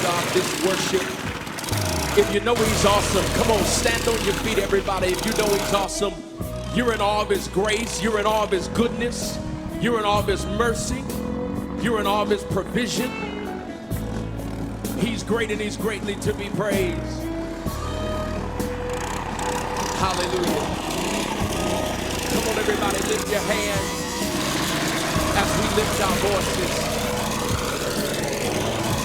God this worship. If you know he's awesome, come on, stand on your feet, everybody. If you know he's awesome, you're in awe of his grace, you're in awe of his goodness, you're in awe of his mercy, you're in awe of his provision. He's great and he's greatly to be praised. Hallelujah. Come on, everybody, lift your hands as we lift our voices.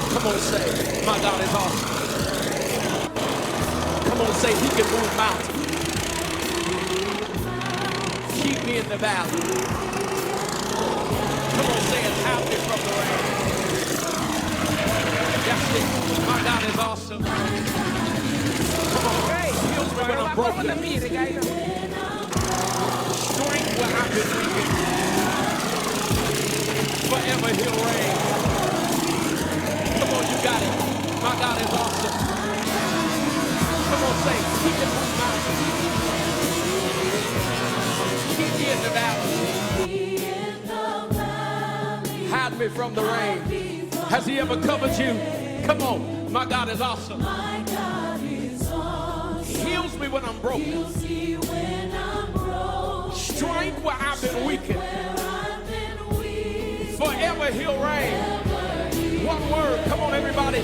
Come on, say, my God is awesome. Come on, say, he can move mountains. Keep me in the valley. Come on, say it, hide me from the rain. That's it. My God is awesome. Come on, hey, heals me when I'm broken. Strength where I've been weakened. Forever he'll reign. Come on, you got it. My God is awesome. Come on, say, he can move mountains. Keep me in the valley. Hide me from the rain. Has he ever covered you? Come on, my God is awesome. Heals me when I'm broken. Strength where I've been weakened. Forever he'll reign. One word, come on everybody.